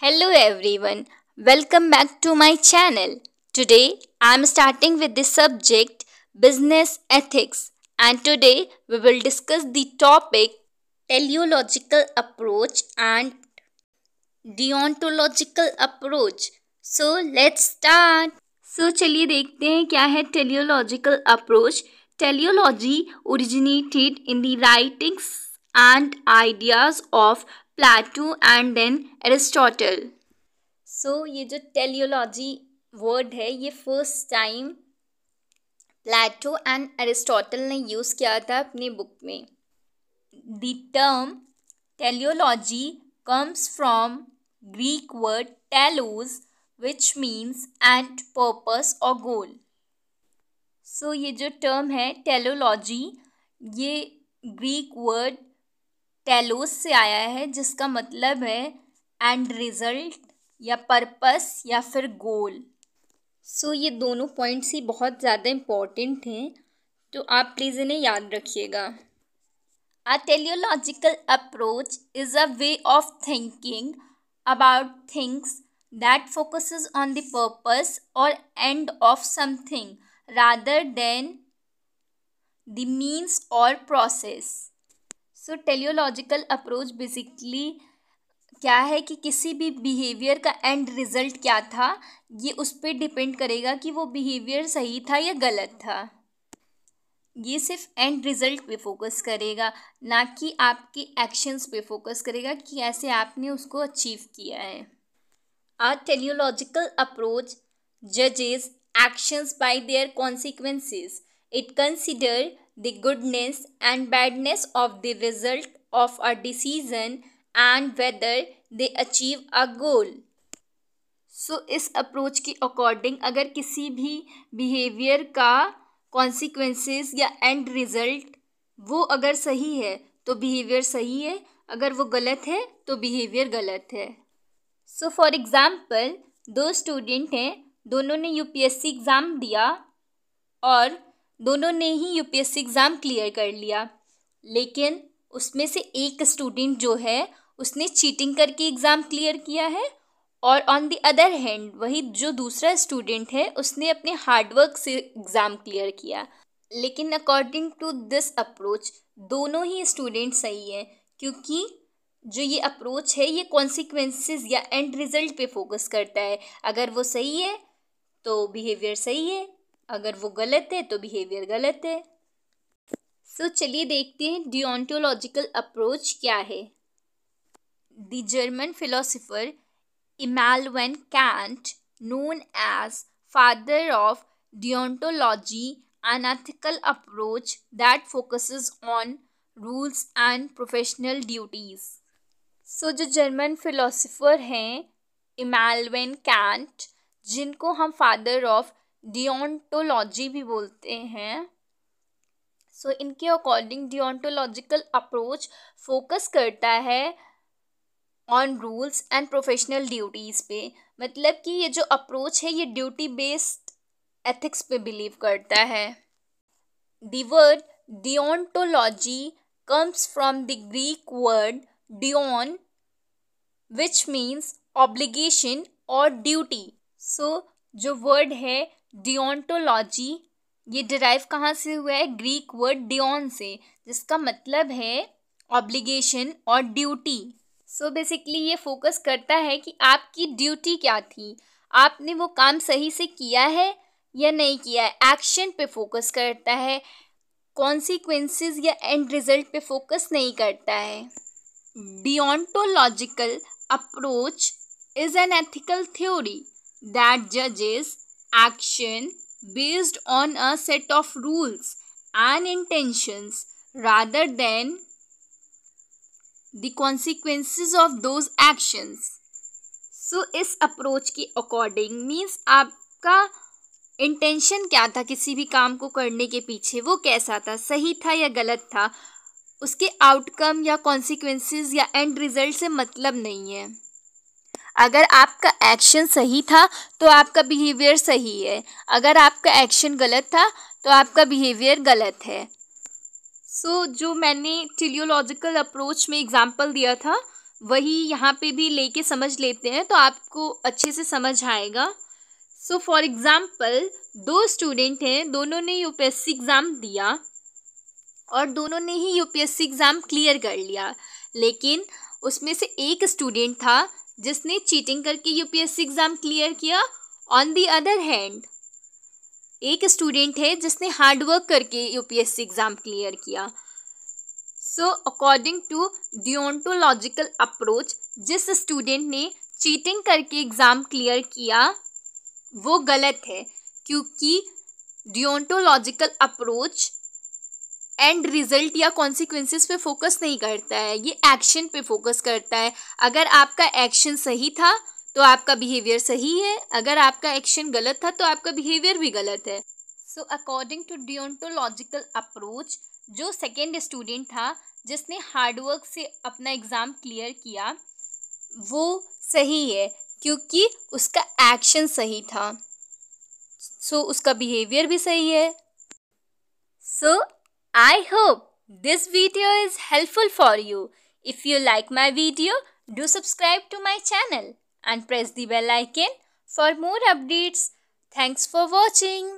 Hello everyone, welcome back to my channel. Today I am starting with the subject business ethics, and today we will discuss the topic teleological approach and deontological approach. So let's start. चलिए देखते हैं क्या है teleological approach. Teleology originated in the writings and ideas of Plato and then Aristotle. ये जो teleology word है ये first time Plato and Aristotle ने यूज़ किया था अपनी बुक में. The term teleology comes from Greek word telos which means end, purpose or goal. ये जो टर्म है teleology ये ग्रीक वर्ड टेलोस से आया है जिसका मतलब है एंड रिजल्ट या पर्पस या फिर गोल. ये दोनों पॉइंट्स ही बहुत ज़्यादा इम्पोर्टेंट हैं, तो आप प्लीज़ इन्हें याद रखिएगा. A teleological approach is a way of thinking about things that focuses on the purpose or end of something rather than the means or process. Teleological approach basically क्या है कि किसी भी बिहेवियर का एंड रिजल्ट क्या था ये उस पर डिपेंड करेगा कि वो बिहेवियर सही था या गलत था. ये सिर्फ एंड रिजल्ट पे फोकस करेगा, ना कि आपके एक्शंस पे फोकस करेगा कि कैसे आपने उसको अचीव किया है. A teleological approach judges actions by their consequences. It considers the goodness and badness of the result of a decision and whether they achieve a goal. इस अप्रोच के अकॉर्डिंग अगर किसी भी बिहेवियर का कॉन्सिक्वेंसेस या and result वो अगर सही है तो बिहेवियर सही है, अगर वो गलत है तो बिहेवियर गलत है. फॉर एग्ज़ाम्पल दो स्टूडेंट हैं, दोनों ने यूपीएससी एग्ज़ाम दिया और दोनों ने ही यूपीएससी एग्ज़ाम क्लियर कर लिया, लेकिन उसमें से एक स्टूडेंट जो है उसने चीटिंग करके एग्ज़ाम क्लियर किया है और ऑन द अदर हैंड वही जो दूसरा स्टूडेंट है उसने अपने हार्डवर्क से एग्ज़ाम क्लियर किया. लेकिन अकॉर्डिंग टू दिस अप्रोच दोनों ही स्टूडेंट सही हैं, क्योंकि जो ये अप्रोच है ये कॉन्सिक्वेंसेस या एंड रिजल्ट पे फोकस करता है. अगर वो सही है तो बिहेवियर सही है, अगर वो गलत है तो बिहेवियर गलत है. चलिए देखते हैं डिओंटोलॉजिकल अप्रोच क्या है. The German philosopher Immanuel Kant, known as father of deontology, an ethical approach that focuses on rules and professional duties. जो जर्मन फिलोसोफर हैं इमैनुएल कैंट, जिनको हम फादर ऑफ डिओंटोलॉजी भी बोलते हैं, इनके अकॉर्डिंग डिओंटोलॉजिकल अप्रोच फोकस करता है on rules and professional duties पे. मतलब कि ये जो अप्रोच है ये ड्यूटी बेस्ड एथिक्स पे बिलीव करता है. The word deontology comes from the Greek word deon which means obligation और ड्यूटी. जो वर्ड है डिओंटोलॉजी ये डिराइव कहाँ से हुआ है? ग्रीक वर्ड डिओन से, जिसका मतलब है ऑब्लिगेशन और ड्यूटी. बेसिकली ये फोकस करता है कि आपकी ड्यूटी क्या थी, आपने वो काम सही से किया है या नहीं किया है. एक्शन पे फोकस करता है, कॉन्सिक्वेंसेस या एंड रिजल्ट पे फोकस नहीं करता है. Deontological approach is an ethical theory that जजेस action based on a set of rules and intentions rather than the consequences of those actions. इस अप्रोच के अकॉर्डिंग मीन्स आपका इंटेंशन क्या था किसी भी काम को करने के पीछे, वो कैसा था, सही था या गलत था, उसके आउटकम या कॉन्सिक्वेंसेस या एंड रिजल्ट से मतलब नहीं है. अगर आपका एक्शन सही था तो आपका बिहेवियर सही है, अगर आपका एक्शन गलत था तो आपका बिहेवियर गलत है. जो मैंने टेलियोलॉजिकल अप्रोच में एग्जाम्पल दिया था वही यहाँ पे भी लेके समझ लेते हैं तो आपको अच्छे से समझ आएगा। सो फॉर एग्ज़ाम्पल, दो स्टूडेंट हैं, दोनों ने यूपीएससी एग्ज़ाम दिया और दोनों ने ही यूपीएससी एग्ज़ाम क्लियर कर लिया, लेकिन उसमें से एक स्टूडेंट था जिसने चीटिंग करके यूपीएससी एग्ज़ाम क्लियर किया। ऑन दी अदर हैंड, एक स्टूडेंट है जिसने हार्ड वर्क करके यूपीएससी एग्ज़ाम क्लियर किया। सो अकॉर्डिंग टू डियोंटोलॉजिकल अप्रोच, जिस स्टूडेंट ने चीटिंग करके एग्ज़ाम क्लियर किया वो गलत है, क्योंकि डियोंटोलॉजिकल अप्रोच एंड रिजल्ट या कॉन्सिक्वेंसेस पे फोकस नहीं करता है, ये एक्शन पे फोकस करता है। अगर आपका एक्शन सही था तो आपका बिहेवियर सही है, अगर आपका एक्शन गलत था तो आपका बिहेवियर भी गलत है। सो अकॉर्डिंग टू डियोंटोलॉजिकल अप्रोच, जो सेकेंड स्टूडेंट था जिसने हार्डवर्क से अपना एग्ज़ाम क्लियर किया वो सही है, क्योंकि उसका एक्शन सही था। सो उसका बिहेवियर भी सही है। सो I hope this video is helpful for you. If you like my video, do subscribe to my channel and press the bell icon for more updates. Thanks for watching.